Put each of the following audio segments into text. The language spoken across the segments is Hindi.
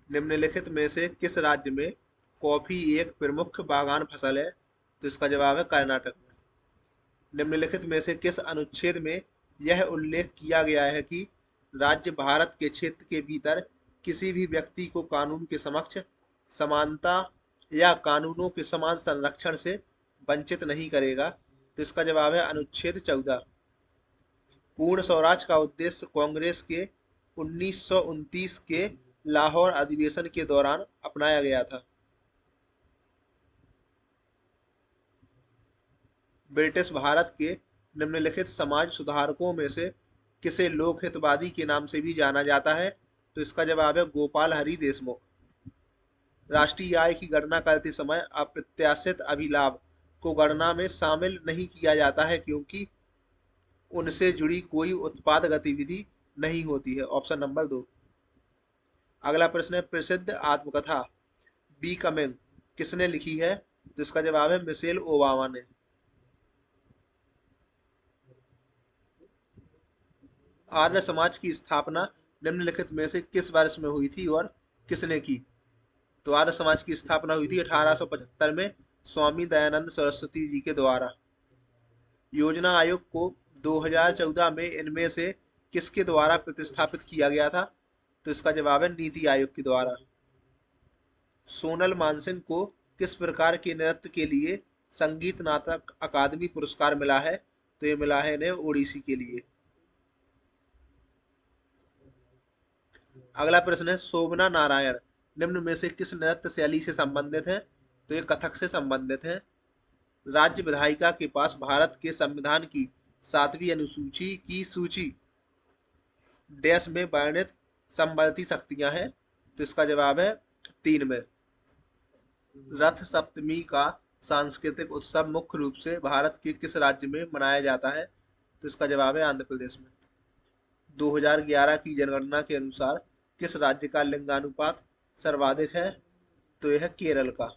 निम्नलिखित में से किस राज्य में कॉफी एक प्रमुख बागान फसल है? तो इसका जवाब है कर्नाटक में। निम्नलिखित में से किस अनुच्छेद में यह उल्लेख किया गया है कि राज्य भारत के क्षेत्र के भीतर किसी भी व्यक्ति को कानून के समक्ष समानता या कानूनों के समान संरक्षण से वंचित नहीं करेगा? तो इसका जवाब है अनुच्छेद 14। पूर्ण स्वराज का उद्देश्य कांग्रेस के 1929 के लाहौर अधिवेशन के दौरान अपनाया गया था। ब्रिटिश भारत के निम्नलिखित समाज सुधारकों में से किसे लोकहितवादी के नाम से भी जाना जाता है? तो इसका जवाब है गोपाल हरि देशमुख। राष्ट्रीय आय की गणना करते समय अप्रत्याशित अभिलाभ को गणना में शामिल नहीं किया जाता है क्योंकि उनसे जुड़ी कोई उत्पाद गतिविधि नहीं होती है। Option number 2। अगला प्रश्न है, प्रसिद्ध आत्मकथा बिकमिंग किसने लिखी है? तो इसका जवाब है मिशेल ओबामा ने। आर्य समाज की स्थापना निम्नलिखित में से किस वर्ष में हुई थी और किसने की? तो आर्य समाज की स्थापना हुई थी 1875 में स्वामी दयानंद सरस्वती जी के द्वारा। योजना आयोग को 2014 में इनमें से किसके द्वारा प्रतिस्थापित किया गया था? तो इसका जवाब है नीति आयोग के द्वारा। सोनल मानसिंह को किस प्रकार के नृत्य के लिए संगीत नाटक अकादमी पुरस्कार मिला है? तो ये मिला है इन्हें ओडिसी के लिए। अगला प्रश्न है, शोभना नारायण निम्न में से किस नृत्य शैली से संबंधित है? तो ये कथक से संबंधित है। राज्य विधायिका के पास भारत के संविधान की 7वीं अनुसूची की सूची डैश में वर्णित संबलती शक्तियां हैं? तो इसका जवाब है 3 में। रथ सप्तमी का सांस्कृतिक उत्सव मुख्य रूप से भारत के किस राज्य में मनाया जाता है? तो इसका जवाब है आंध्र प्रदेश में। 2011 की जनगणना के अनुसार किस राज्य का लिंगानुपात सर्वाधिक है? तो यह केरल का।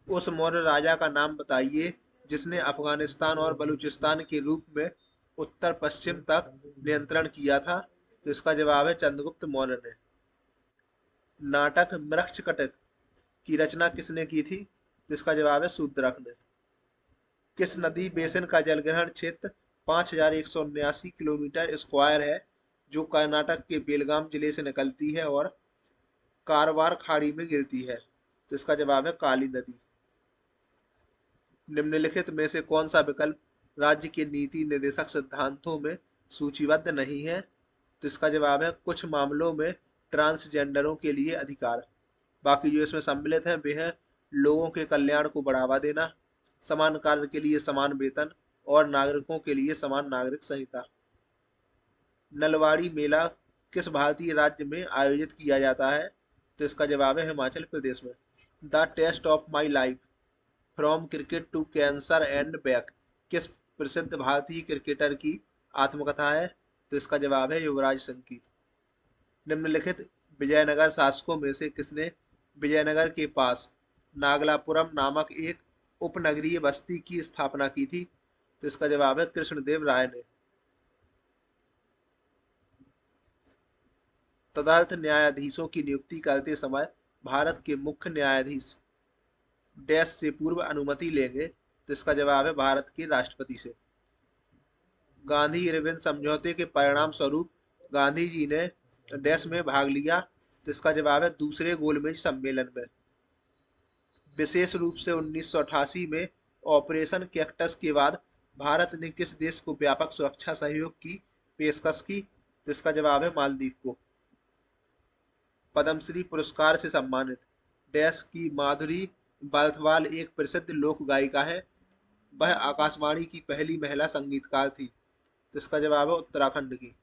उस मौर्य राजा का नाम बताइए जिसने अफगानिस्तान और बलूचिस्तान के रूप में उत्तर पश्चिम तक नियंत्रण किया था? तो इसका जवाब है चंद्रगुप्त मौर्य ने। नाटक मृक्षकटिक की रचना किसने की थी? तो इसका जवाब है शूद्रक ने। किस नदी बेसिन का जलग्रहण क्षेत्र 5179 किलोमीटर स्क्वायर है जो कर्नाटक के बेलगाम जिले से निकलती है और कारवार खाड़ी में गिरती है? तो इसका जवाब है काली नदी। निम्नलिखित में से कौन सा विकल्प राज्य के नीति निर्देशक सिद्धांतों में सूचीबद्ध नहीं है? तो इसका जवाब है कुछ मामलों में ट्रांसजेंडरों के लिए अधिकार। बाकी जो इसमें सम्मिलित हैं वे हैं लोगों के कल्याण को बढ़ावा देना, समान कार्य के लिए समान वेतन और नागरिकों के लिए समान नागरिक संहिता। नलवाड़ी मेला किस भारतीय राज्य में आयोजित किया जाता है? तो इसका जवाब है हिमाचल प्रदेश में। The test of my life from cricket to cancer and back किस प्रसिद्ध भारतीय क्रिकेटर की आत्मकथा है? तो इसका जवाब है युवराज सिंह की। निम्नलिखित विजयनगर शासकों में से किसने विजयनगर के पास नागलापुरम नामक एक उपनगरीय बस्ती की स्थापना की थी? तो इसका जवाब है कृष्णदेव राय ने। तदर्थ न्यायाधीशों की नियुक्ति करते समय भारत के मुख्य न्यायाधीश डैश से पूर्व अनुमति लेंगे? तो इसका जवाब है भारत के राष्ट्रपति से। गांधी इरविन समझौते के परिणाम स्वरूप गांधी जी ने डैश में भाग लिया? तो इसका जवाब है दूसरे गोलमेज सम्मेलन में। विशेष रूप से 1988 में ऑपरेशन कैक्टस के बाद भारत ने किस देश को व्यापक सुरक्षा सहयोग की पेशकश की? तो इसका जवाब है मालदीव को। पद्मश्री पुरस्कार से सम्मानित डैश की माधुरी बाल्थवाल एक प्रसिद्ध लोक गायिका है। वह आकाशवाणी की पहली महिला संगीतकार थी। तो इसका जवाब है उत्तराखंड की।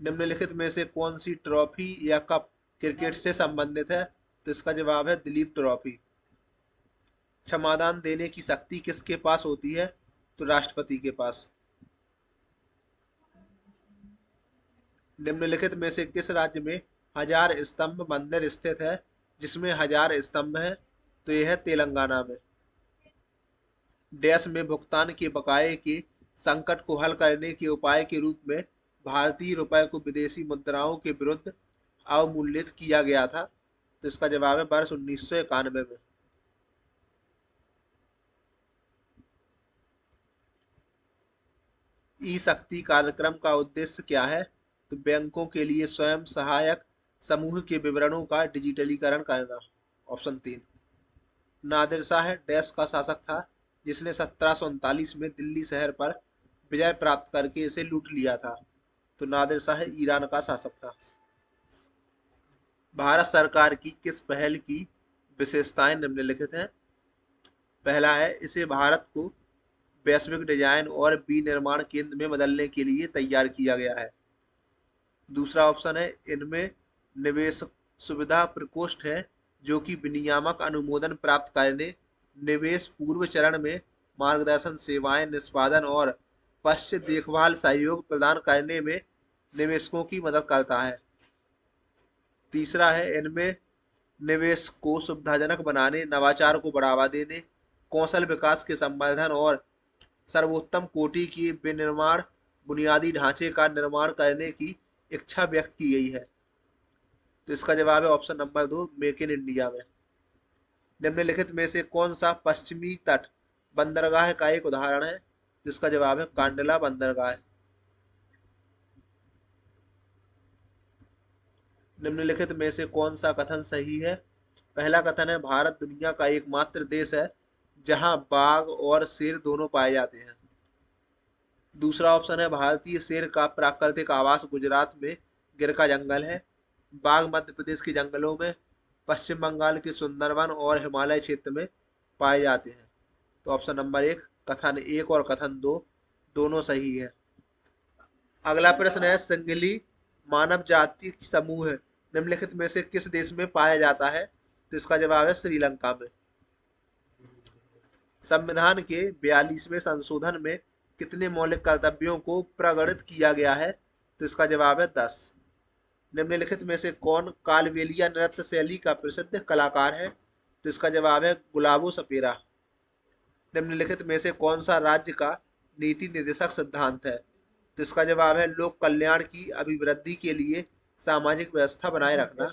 निम्नलिखित में से कौन सी ट्रॉफी या कप क्रिकेट से संबंधित है? तो इसका जवाब है दिलीप ट्रॉफी। क्षमादान देने की शक्ति किसके पास होती है? तो राष्ट्रपति के पास। निम्नलिखित में से किस राज्य में हजार स्तंभ मंदिर स्थित है जिसमें हजार स्तंभ हैं? तो यह है तेलंगाना में। डैश में भुगतान के बकाये के संकट को हल करने के उपाय के रूप में भारतीय रुपये को विदेशी मुद्राओं के विरुद्ध अवमूल्यित किया गया था? तो इसका जवाब है वर्ष 1991 में। ई शक्ति कार्यक्रम का उद्देश्य क्या है? तो बैंकों के लिए स्वयं सहायक समूह के विवरणों का डिजिटलीकरण करना। ऑप्शन 3। नादिर शाह डैश का शासक था जिसने 1739 में दिल्ली शहर पर विजय प्राप्त करके इसे लूट लिया था? तो नादिर शाह ईरान का शासक था। भारत सरकार की किस पहल की विशेषताएं निम्नलिखित हैं? पहला है, इसे भारत को वैश्विक डिजाइन और विनिर्माण केंद्र में बदलने के लिए तैयार किया गया है। दूसरा ऑप्शन है, इनमें निवेश सुविधा प्रकोष्ठ है जो कि विनियामक अनुमोदन प्राप्त करने, निवेश पूर्व चरण में मार्गदर्शन सेवाएं निष्पादन और पश्चात देखभाल सहयोग प्रदान करने में निवेशकों की मदद करता है। तीसरा है, इनमें निवेश को सुविधाजनक बनाने, नवाचार को बढ़ावा देने, कौशल विकास के संवर्धन और सर्वोत्तम कोटि की विनिर्माण बुनियादी ढांचे का निर्माण करने की इच्छा व्यक्त की गई है। तो इसका जवाब है option number 2, make in India में। निम्नलिखित में से कौन सा पश्चिमी तट बंदरगाह का एक उदाहरण है? जिसका जवाब है कांडला बंदरगाह। निम्नलिखित में से कौन सा कथन सही है? पहला कथन है, भारत दुनिया का एकमात्र देश है जहां बाघ और शेर दोनों पाए जाते हैं। दूसरा ऑप्शन है, भारतीय शेर का प्राकृतिक आवास गुजरात में गिरका जंगल है। बाघ मध्य प्रदेश के जंगलों में, पश्चिम बंगाल के सुंदरवन और हिमालय क्षेत्र में पाए जाते हैं। तो ऑप्शन नंबर 1, कथन 1 और कथन 2 दोनों सही है। अगला प्रश्न है, सिंगली मानव जाति समूह निम्नलिखित में से किस देश में पाया जाता है? तो इसका जवाब है श्रीलंका में। संविधान के 42वें संशोधन में कितने मौलिक कर्तव्यों को प्रगणित किया गया है? तो इसका जवाब है 10। निम्नलिखित में से कौन कालबेलिया नृत्य शैली का प्रसिद्ध कलाकार है? तो इसका जवाब है गुलाबो सपेरा। निम्नलिखित में से कौन सा राज्य का नीति निर्देशक सिद्धांत है? तो इसका जवाब है लोक कल्याण की अभिवृद्धि के लिए सामाजिक व्यवस्था बनाए रखना।